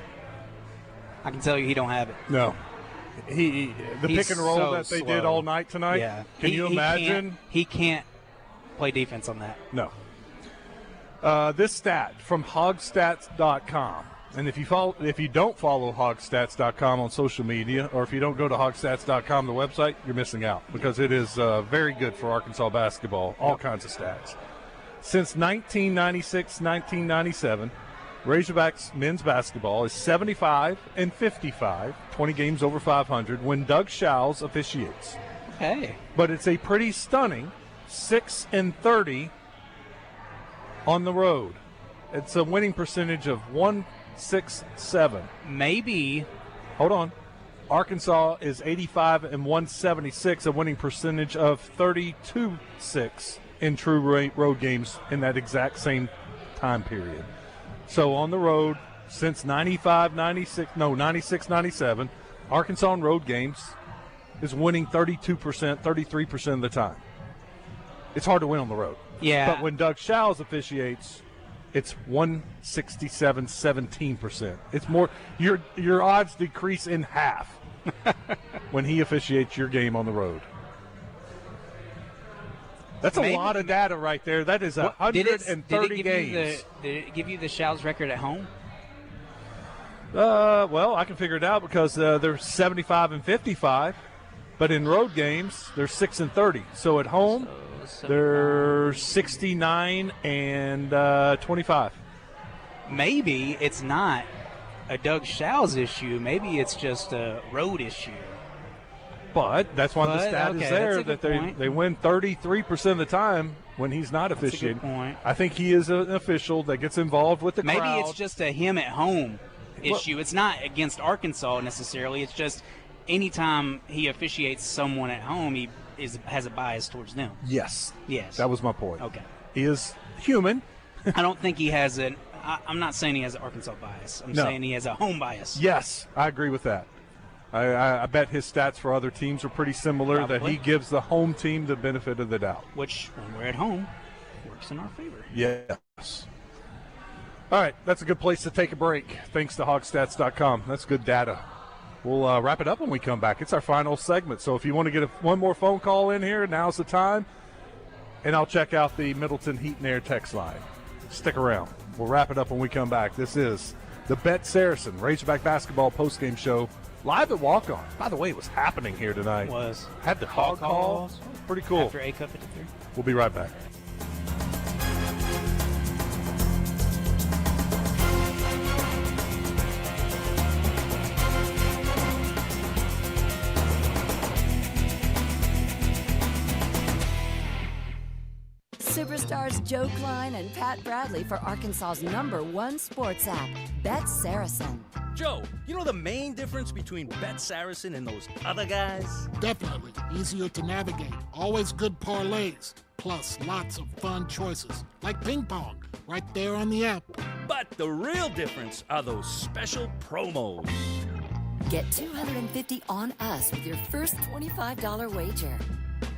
I can tell you he don't have it. No. The pick and roll that they did all night tonight. Yeah. Can you imagine? He can't play defense on that. No. This stat from hogstats.com. And if you don't follow hogstats.com on social media, or if you don't go to hogstats.com, the website, you're missing out because it is very good for Arkansas basketball, all kinds of stats. Since 1996-1997, Razorbacks men's basketball is 75-55, 20 games over 500, when Doug Shows officiates. Okay. But it's a pretty stunning 6-30 on the road. It's a winning percentage of 167. Maybe. Hold on. Arkansas is 85-176, a winning percentage of 32-6 in true road games in that exact same time period. So on the road, since 96-97, Arkansas on road games is winning 32%, 33% of the time. It's hard to win on the road. Yeah. But when Doug Shows officiates, it's 167, 17%. It's more, your odds decrease in half when he officiates your game on the road. That's a lot of data right there. That is 130 games. Did it give you the Shows record at home? Well, I can figure it out because they're 75-55, but in road games they're 6-30. So at home they're 69-25. Maybe it's not a Doug Shows issue. Maybe it's just a road issue. But that's why the stat is there that they win 33% of the time when he's not officiating. That's a good point. I think he is an official that gets involved with the crowd. Maybe it's just a him at home issue. It's not against Arkansas necessarily. It's just anytime he officiates someone at home, he has a bias towards them. Yes. Yes. That was my point. Okay. He is human. I don't think he has I'm not saying he has an Arkansas bias. I'm saying he has a home bias. Yes, I agree with that. I bet his stats for other teams are pretty similar, Probably. that he gives the home team the benefit of the doubt. Which, when we're at home, works in our favor. Yes. All right, that's a good place to take a break. Thanks to hogstats.com. That's good data. We'll wrap it up when we come back. It's our final segment. So if you want to get one more phone call in here, now's the time. And I'll check out the Middleton Heat and Air text line. Stick around. We'll wrap it up when we come back. This is the Bet Saracen Razorback Basketball postgame show live at Wak Ons. By the way, it was happening here tonight. It was. Had the hog calls. Pretty cool. After A Cup 53. We'll be right back. Superstars Joe Klein and Pat Bradley for Arkansas's #1 sports app, Bet Saracen. Joe, you know the main difference between Bet Saracen and those other guys? Definitely. Easier to navigate. Always good parlays. Plus lots of fun choices. Like ping pong. Right there on the app. But the real difference are those special promos. Get $250 on us with your first $25 wager.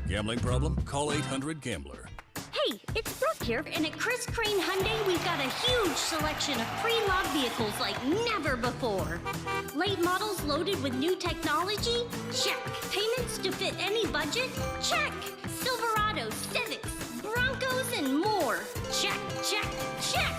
Gambling problem? Call 800-GAMBLER. Hey, it's Brooke here, and at Chris Crane Hyundai, we've got a huge selection of pre-loved vehicles like never before. Late models loaded with new technology? Check. Payments to fit any budget? Check. Silverados, Civics, Broncos, and more. Check, check, check.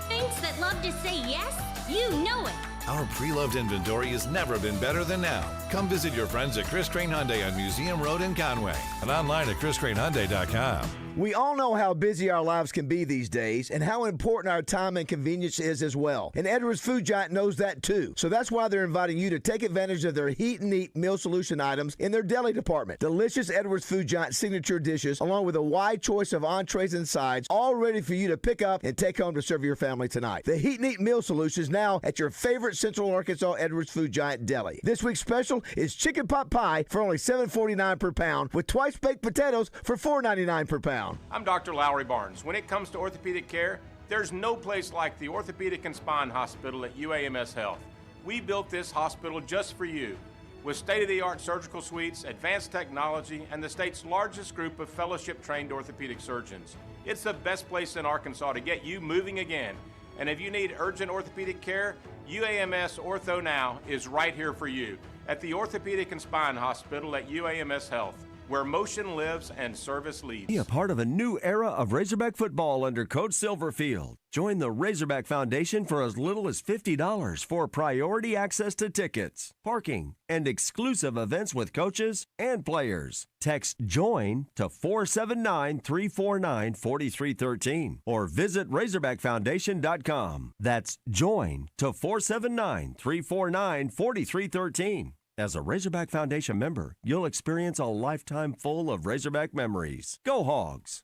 Saints that love to say yes? You know it. Our pre-loved inventory has never been better than now. Come visit your friends at Chris Crane Hyundai on Museum Road in Conway and online at chriscranehyundai.com. We all know how busy our lives can be these days and how important our time and convenience is as well. And Edwards Food Giant knows that too. So that's why they're inviting you to take advantage of their Heat and Eat meal solution items in their deli department. Delicious Edwards Food Giant signature dishes along with a wide choice of entrees and sides, all ready for you to pick up and take home to serve your family tonight. The Heat and Eat meal solutions now at your favorite Central Arkansas Edwards Food Giant deli. This week's special is chicken pot pie for only $7.49 per pound with twice baked potatoes for $4.99 per pound. I'm Dr. Lowry Barnes. When it comes to orthopedic care, there's no place like the Orthopedic and Spine Hospital at UAMS Health. We built this hospital just for you, with state-of-the-art surgical suites, advanced technology, and the state's largest group of fellowship-trained orthopedic surgeons. It's the best place in Arkansas to get you moving again. And if you need urgent orthopedic care, UAMS Ortho Now is right here for you at the Orthopedic and Spine Hospital at UAMS Health, where motion lives and service leads. Be a part of a new era of Razorback football under Coach Silverfield. Join the Razorback Foundation for as little as $50 for priority access to tickets, parking, and exclusive events with coaches and players. Text JOIN to 479-349-4313 or visit razorbackfoundation.com. That's JOIN to 479-349-4313. As a Razorback Foundation member, you'll experience a lifetime full of Razorback memories. Go Hogs!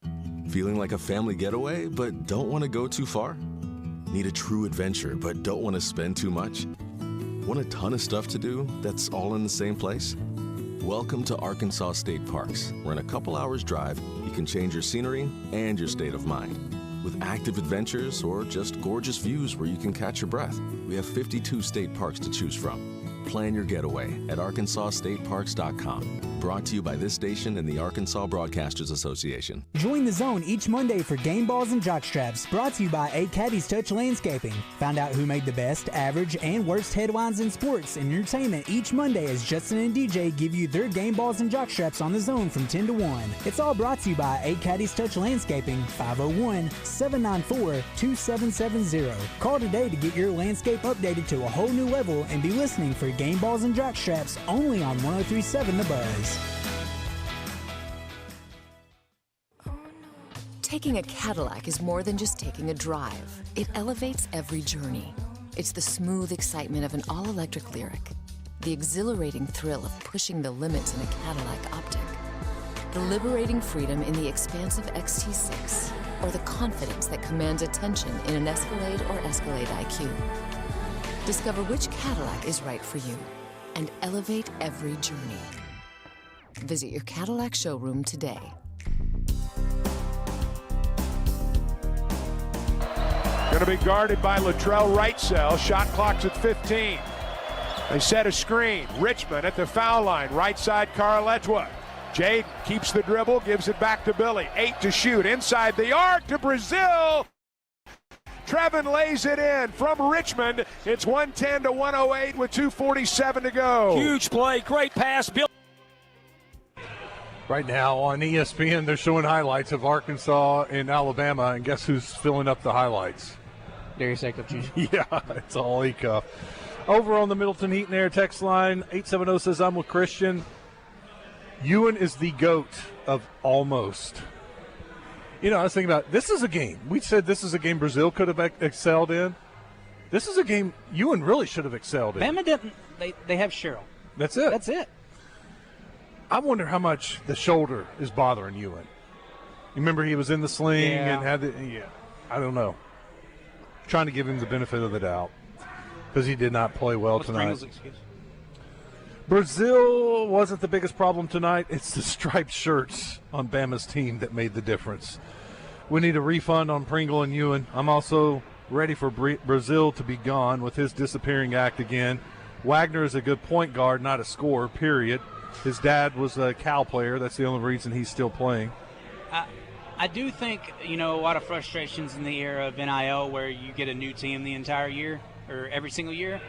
Feeling like a family getaway, but don't want to go too far? Need a true adventure, but don't want to spend too much? Want a ton of stuff to do that's all in the same place? Welcome to Arkansas State Parks, where in a couple hours drive, you can change your scenery and your state of mind. With active adventures or just gorgeous views where you can catch your breath, we have 52 state parks to choose from. Plan your getaway at ArkansasStateParks.com. Brought to you by this station and the Arkansas Broadcasters Association. Join the zone each Monday for game balls and jockstraps. Brought to you by A Caddy's Touch Landscaping. Find out who made the best, average, and worst headlines in sports and entertainment each Monday as Justin and DJ give you their game balls and jockstraps on the zone from 10 to 1. It's all brought to you by A Caddy's Touch Landscaping, 501-794-2770. Call today to get your landscape updated to a whole new level and be listening for game balls and jockstraps only on 103.7 The Buzz. Taking a Cadillac is more than just taking a drive. It elevates every journey. It's the smooth excitement of an all-electric Lyriq, the exhilarating thrill of pushing the limits in a Cadillac Optic, the liberating freedom in the expansive XT6, or the confidence that commands attention in an Escalade or Escalade IQ. Discover which Cadillac is right for you and elevate every journey. Visit your Cadillac showroom today. Going to be guarded by Latrell Wrightsell. Shot clock's at 15. They set a screen. Richmond at the foul line. Right side, Carletwa. Jaden keeps the dribble, gives it back to Billy. 8 to shoot. Inside the arc to Brazil. Trevin lays it in from Richmond. It's 110 to 108 with 2:47 to go. Huge play, great pass. Bill. Right now on ESPN, they're showing highlights of Arkansas and Alabama, and guess who's filling up the highlights? Darius Acuff Jr. Yeah, it's all Acuff. Over on the Middleton Heat and Air text line, 870 says, I'm with Christian. Ewan is the GOAT of almost. You know, I was thinking about, this is a game. We said this is a game Brazil could have excelled in. This is a game Ewan really should have excelled in. Bama didn't. They have Cheryl. That's it. That's it. I wonder how much the shoulder is bothering Ewan. You remember he was in the sling and had the I don't know. Trying to give him the benefit of the doubt because he did not play well tonight. Pringle's excuse? Brazil wasn't the biggest problem tonight. It's the striped shirts on Bama's team that made the difference. We need a refund on Pringle and Ewan. I'm also ready for Brazil to be gone with his disappearing act again. Wagner is a good point guard, not a scorer, period. His dad was a Cal player. That's the only reason he's still playing. I do think, a lot of frustrations in the era of NIL where you get a new team the entire year or every single year.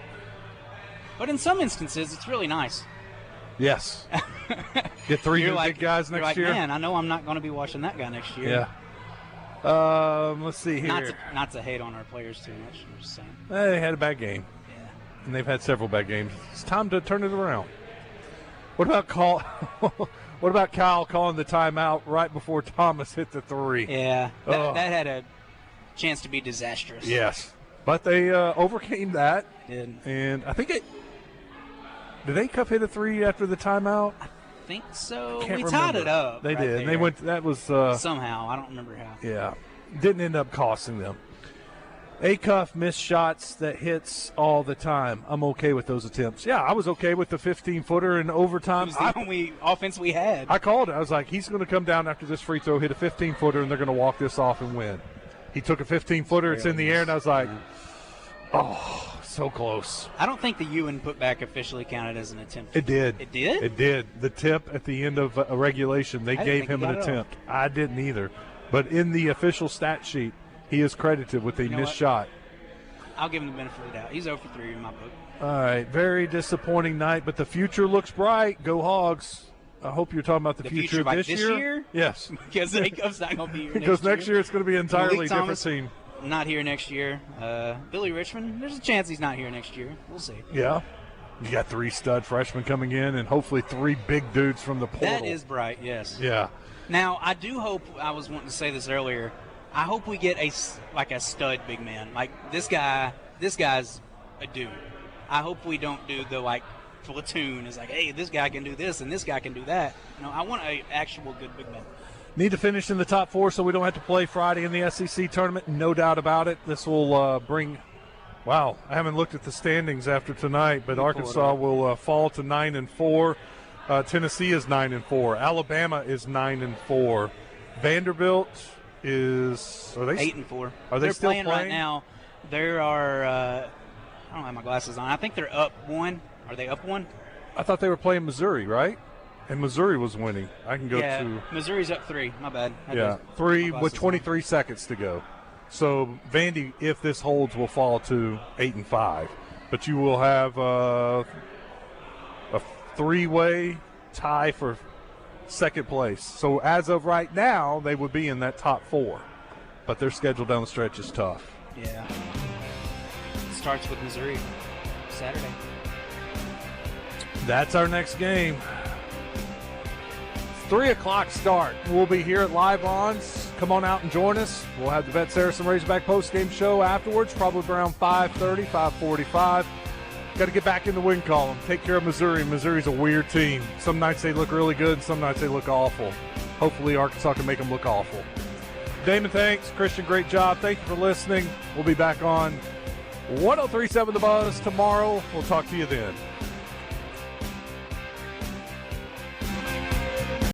But in some instances, it's really nice. Yes. Get three new big guys next year. Man, I know I'm not going to be watching that guy next year. Yeah. Let's see here. Not to hate on our players too much. I'm just saying. They had a bad game. Yeah. And they've had several bad games. It's time to turn it around. What about Kyle calling the timeout right before Thomas hit the three? Yeah, that had a chance to be disastrous. Yes, but they overcame that. Did. And I think did Acuff hit a three after the timeout? I think so. We tied it up. They did. And they went. That was somehow. I don't remember how. Yeah, didn't end up costing them. Acuff missed shots that hits all the time. I'm okay with those attempts. Yeah, I was okay with the 15-footer in overtime. It was the only offense we had. I called it. I was like, he's going to come down after this free throw, hit a 15-footer, and they're going to walk this off and win. He took a 15-footer. It's in the air, and I was like, oh, so close. I don't think the Ewan putback officially counted as an attempt. It did. It did? It did. The tip at the end of a regulation, they gave him an attempt. I didn't either. But in the official stat sheet, he is credited with a missed shot. I'll give him the benefit of the doubt. He's 0 for 3 in my book. All right. Very disappointing night, but the future looks bright. Go Hogs. I hope you're talking about the future like this year? Yes. Because Acuff's not going to be here because next year it's going to be an entirely different team. Not here next year. Billy Richmond, there's a chance he's not here next year. We'll see. Yeah. You got 3 stud freshmen coming in and hopefully 3 big dudes from the portal. That is bright, yes. Yeah. Now, I do hope, I was wanting to say this earlier, I hope we get a stud big man. Like, this guy's a dude. I hope we don't do the, platoon. It's like, hey, this guy can do this and this guy can do that. I want an actual good big man. Need to finish in the top 4 so we don't have to play Friday in the SEC tournament. No doubt about it. This will bring – wow, I haven't looked at the standings after tonight, but Arkansas will fall to 9-4. Tennessee is 9-4. Alabama is 9-4. Vanderbilt – are they 8-4? Are they still playing right now? There are. I don't have my glasses on. I think they're up 1. Are they up 1? I thought they were playing Missouri, right? And Missouri was winning. I can go to. Missouri's up 3. My bad. 3 with 23 seconds to go. So Vandy, if this holds, will fall to 8-5. But you will have a 3-way tie for second place. So as of right now, they would be in that top 4. But their schedule down the stretch is tough. Yeah. Starts with Missouri Saturday. That's our next game. 3 o'clock start. We'll be here at Live Ons. Come on out and join us. We'll have the Vet Saracen Razorback postgame show afterwards, probably around 5:30, 5:45. Got to get back in the win column. Take care of Missouri. Missouri's a weird team. Some nights they look really good. Some nights they look awful. Hopefully Arkansas can make them look awful. Damon, thanks. Christian, great job. Thank you for listening. We'll be back on 103.7 The Buzz tomorrow. We'll talk to you then.